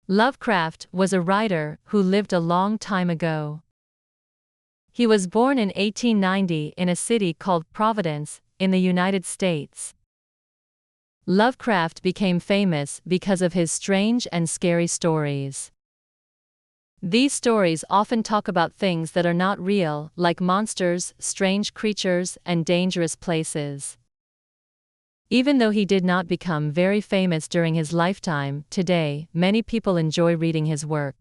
Lovecraft was a writer who lived a long time ago. He was born in 1890 in a city called Providence, in the United States. Lovecraft became famous because of his strange and scary stories. These stories often talk about things that are not real, like monsters, strange creatures, and dangerous places. Even though he did not become very famous during his lifetime, today, many people enjoy reading his work.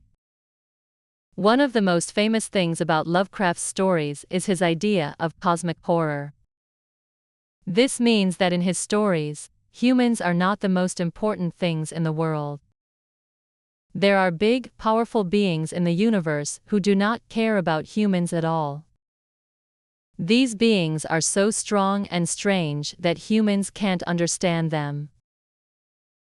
One of the most famous things about Lovecraft's stories is his idea of cosmic horror. This means that in his stories, humans are not the most important things in the world. There are big, powerful beings in the universe who do not care about humans at all. These beings are so strong and strange that humans can't understand them.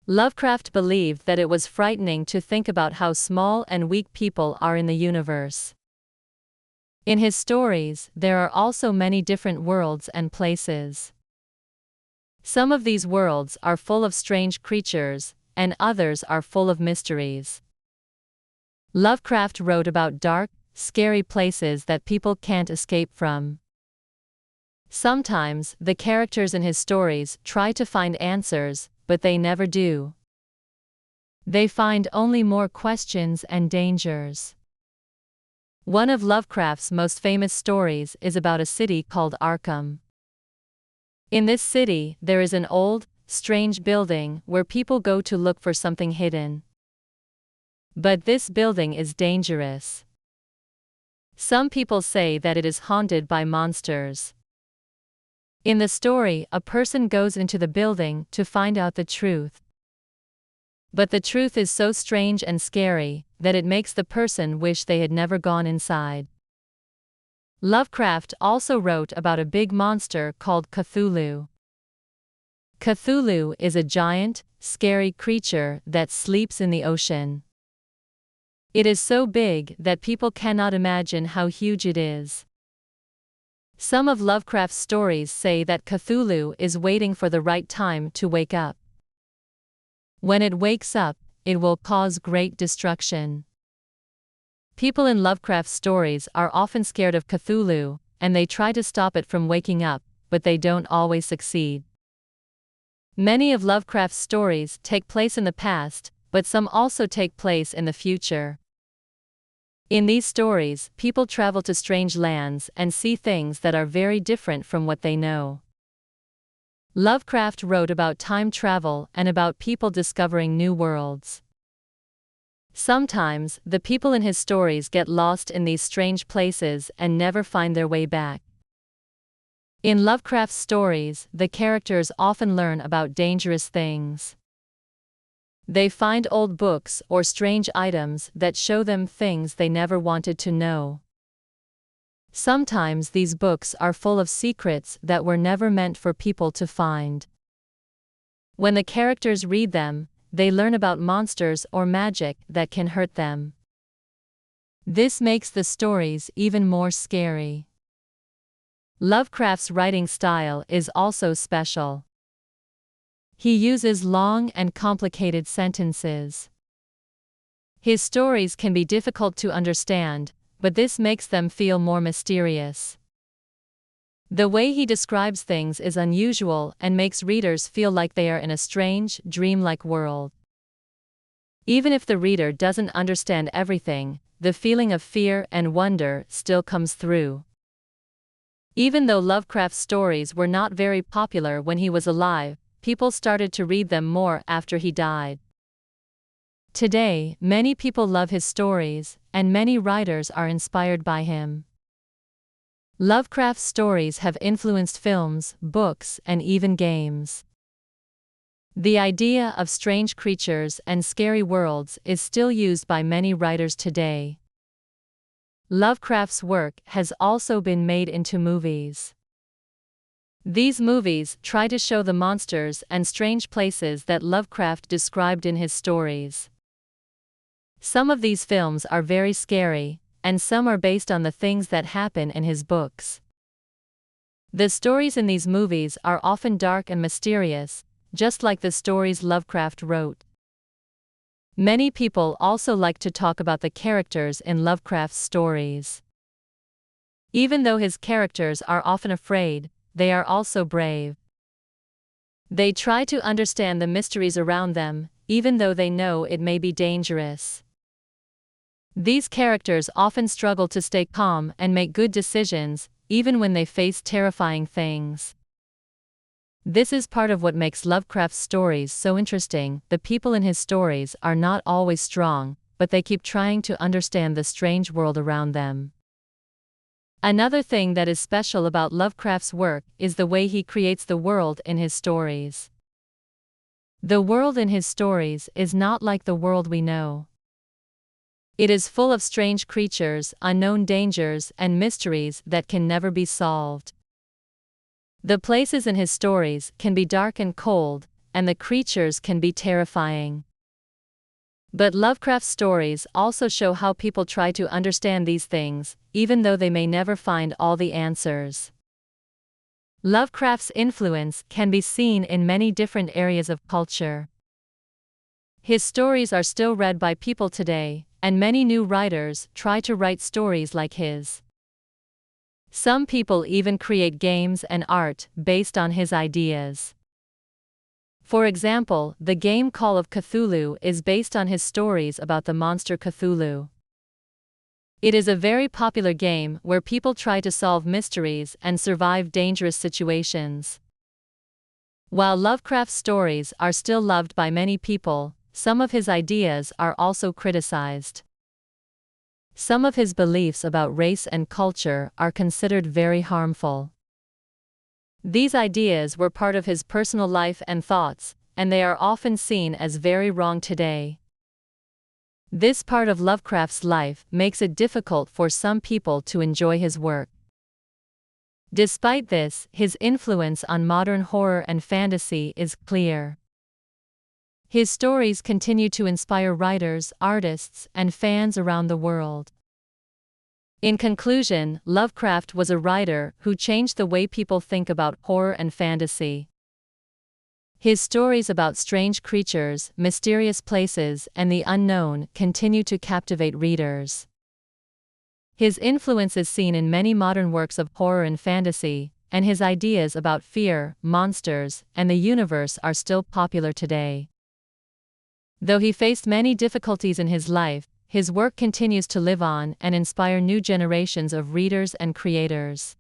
Lovecraft believed that it was frightening to think about how small and weak people are in the universe. In his stories, there are also many different worlds and places. Some of these worlds are full of strange creatures, and others are full of mysteries. Lovecraft wrote about dark, scary places that people can't escape from. Sometimes, the characters in his stories try to find answers, but they never do. They find only more questions and dangers. One of Lovecraft's most famous stories is about a city called Arkham. In this city, there is an old, strange building where people go to look for something hidden. But this building is dangerous. Some people say that it is haunted by monsters. In the story, a person goes into the building to find out the truth. But the truth is so strange and scary that it makes the person wish they had never gone inside. Lovecraft also wrote about a big monster called Cthulhu. Cthulhu is a giant, scary creature that sleeps in the ocean. It is so big that people cannot imagine how huge it is. Some of Lovecraft's stories say that Cthulhu is waiting for the right time to wake up. When it wakes up, it will cause great destruction. People in Lovecraft's stories are often scared of Cthulhu, and they try to stop it from waking up, but they don't always succeed. Many of Lovecraft's stories take place in the past, but some also take place in the future. In these stories, people travel to strange lands and see things that are very different from what they know. Lovecraft wrote about time travel and about people discovering new worlds. Sometimes, the people in his stories get lost in these strange places and never find their way back. In Lovecraft's stories, the characters often learn about dangerous things. They find old books or strange items that show them things they never wanted to know. Sometimes these books are full of secrets that were never meant for people to find. When the characters read them, they learn about monsters or magic that can hurt them. This makes the stories even more scary. Lovecraft's writing style is also special. He uses long and complicated sentences. His stories can be difficult to understand, but this makes them feel more mysterious. The way he describes things is unusual and makes readers feel like they are in a strange, dreamlike world. Even if the reader doesn't understand everything, the feeling of fear and wonder still comes through. Even though Lovecraft's stories were not very popular when he was alive, people started to read them more after he died. Today, many people love his stories, and many writers are inspired by him. Lovecraft's stories have influenced films, books, and even games. The idea of strange creatures and scary worlds is still used by many writers today. Lovecraft's work has also been made into movies. These movies try to show the monsters and strange places that Lovecraft described in his stories. Some of these films are very scary, and some are based on the things that happen in his books. The stories in these movies are often dark and mysterious, just like the stories Lovecraft wrote. Many people also like to talk about the characters in Lovecraft's stories. Even though his characters are often afraid, they are also brave. They try to understand the mysteries around them, even though they know it may be dangerous. These characters often struggle to stay calm and make good decisions, even when they face terrifying things. This is part of what makes Lovecraft's stories so interesting. The people in his stories are not always strong, but they keep trying to understand the strange world around them. Another thing that is special about Lovecraft's work is the way he creates the world in his stories. The world in his stories is not like the world we know. It is full of strange creatures, unknown dangers, and mysteries that can never be solved. The places in his stories can be dark and cold, and the creatures can be terrifying. But Lovecraft's stories also show how people try to understand these things, even though they may never find all the answers. Lovecraft's influence can be seen in many different areas of culture. His stories are still read by people today, and many new writers try to write stories like his. Some people even create games and art based on his ideas. For example, the game Call of Cthulhu is based on his stories about the monster Cthulhu. It is a very popular game where people try to solve mysteries and survive dangerous situations. While Lovecraft's stories are still loved by many people, some of his ideas are also criticized. Some of his beliefs about race and culture are considered very harmful. These ideas were part of his personal life and thoughts, and they are often seen as very wrong today. This part of Lovecraft's life makes it difficult for some people to enjoy his work. Despite this, his influence on modern horror and fantasy is clear. His stories continue to inspire writers, artists, and fans around the world. In conclusion, Lovecraft was a writer who changed the way people think about horror and fantasy. His stories about strange creatures, mysterious places, and the unknown continue to captivate readers. His influence is seen in many modern works of horror and fantasy, and his ideas about fear, monsters, and the universe are still popular today. Though he faced many difficulties in his life, his work continues to live on and inspire new generations of readers and creators.